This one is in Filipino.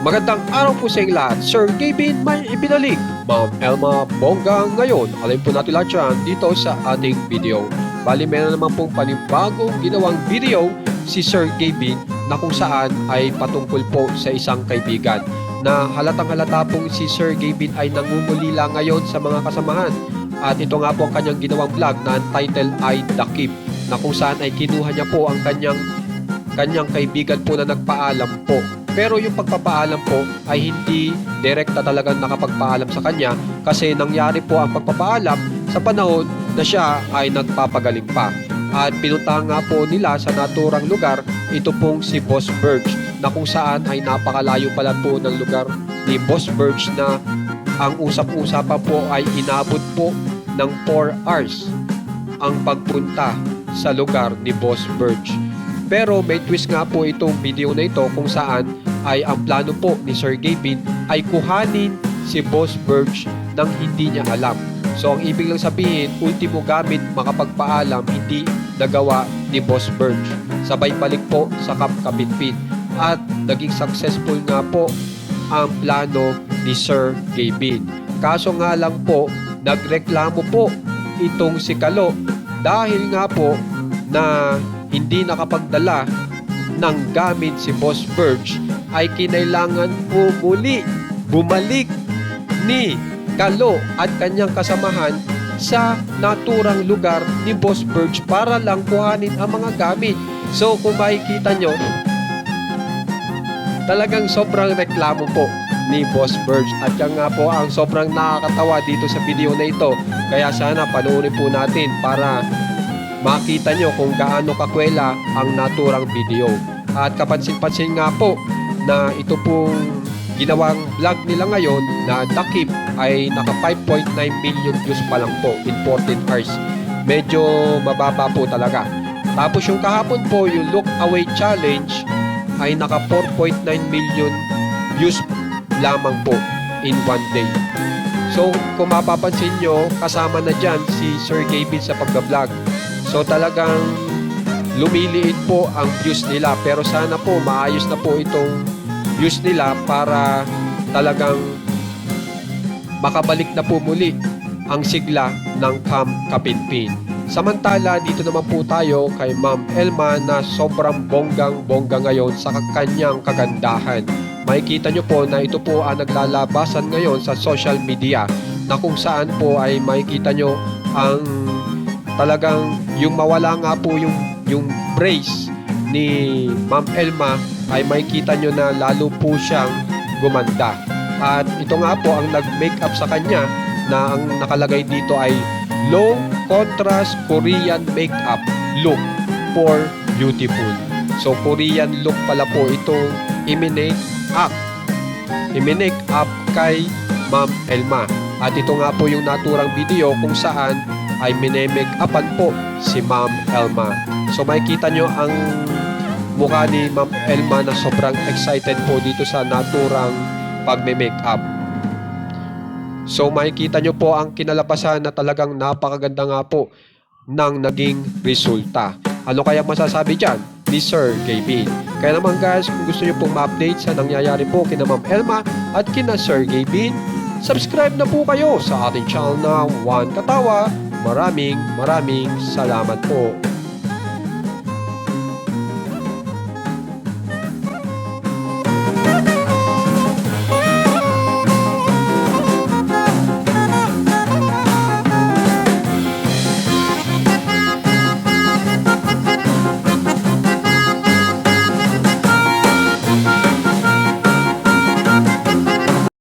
Magandang araw po sa inyong lahat. Sir Gavin may ibinalik. Ma'am Elma Bongga ngayon. Alam po natin lahat yan dito sa ating video. Bali meron naman pong panibagong ginawang video si Sir Gavin na kung saan ay patungkol po sa isang kaibigan na halatang halata pong si Sir Gavin ay nangungulila ngayon sa mga kasamahan. At ito nga po ang kanyang ginawang vlog na title ay The Keep, na kung saan ay kinuha niya po ang kanyang kaibigan po na nagpaalam po. Pero yung pagpapaalam po ay hindi direkta talagang nakapagpaalam sa kanya kasi nangyari po ang pagpapaalam sa panahon na siya ay nagpapagaling pa. At pinuntahan nga po nila sa naturang lugar ito pong si Boss Birch, na kung saan ay napakalayo pala po ng lugar ni Boss Birch na ang usap-usapan po ay inabot po ng 4 hours ang pagpunta sa lugar ni Boss Birch. Pero may twist nga po itong video na ito kung saan ay ang plano po ni Sir Gavin ay kuhanin si Boss Birch nang hindi niya alam. So ang ibig lang sabihin, ultimo gamit makapagpaalam hindi nagawa ni Boss Birch. Sabay balik po sa Camp Kapitpit. At naging successful nga po ang plano ni Sir Gavin. Kaso nga lang po, nagreklamo po itong si Kalo dahil nga po na hindi nakapagdala ng gamit si Boss Birch ay kinailangan po muli bumalik ni Kalo at kanyang kasamahan sa naturang lugar ni Boss Birch para lang kuhanin ang mga gamit. So kung makikita nyo, talagang sobrang reklamo po ni Boss Birch, at yan nga po ang sobrang nakakatawa dito sa video na ito. Kaya sana panoorin po natin para makita nyo kung gaano kakwela ang naturang video. At kapansin-pansin nga po na ito pong ginawang vlog nila ngayon na The Keep ay naka 5.9 million views pa lang po in 14 hours. Medyo mababa po talaga. Tapos yung kahapon po, yung Look Away Challenge ay naka 4.9 million views lamang po in one day. So kung mapapansin nyo, kasama na dyan si Sir Gavin sa pagbablog. So talagang lumiliit po ang views nila, pero sana po maayos na po itong views nila para talagang makabalik na po muli ang sigla ng Camp Kapitpin. Samantala dito naman po tayo kay Ma'am Elma na sobrang bonggang-bongga ngayon sa kanyang kagandahan. Makikita nyo po na ito po ang naglalabasan ngayon sa social media, na kung saan po ay makikita nyo ang talagang yung mawala nga po yung brace ni Ma'am Elma ay makikita nyo na lalo po siyang gumanda. At ito nga po ang nag-makeup sa kanya, na ang nakalagay dito ay Low Contrast Korean Makeup Look for Beautiful. So Korean look pala po itong i-make up kay Ma'am Elma. At ito nga po yung naturang video kung saan ay mine-make-upan po si Ma'am Elma. So makikita nyo ang mukha ni Ma'am Elma na sobrang excited po dito sa naturang pagme-make-up. So makikita nyo po ang kinalabasan na talagang napakaganda nga po ng naging resulta. Ano kaya masasabi dyan ni Sir Gavin? Kaya naman guys, kung gusto nyo pong ma-update sa nangyayari po kina Ma'am Elma at kina Sir Gavin, subscribe na po kayo sa ating channel na One Katawa. Maraming salamat po.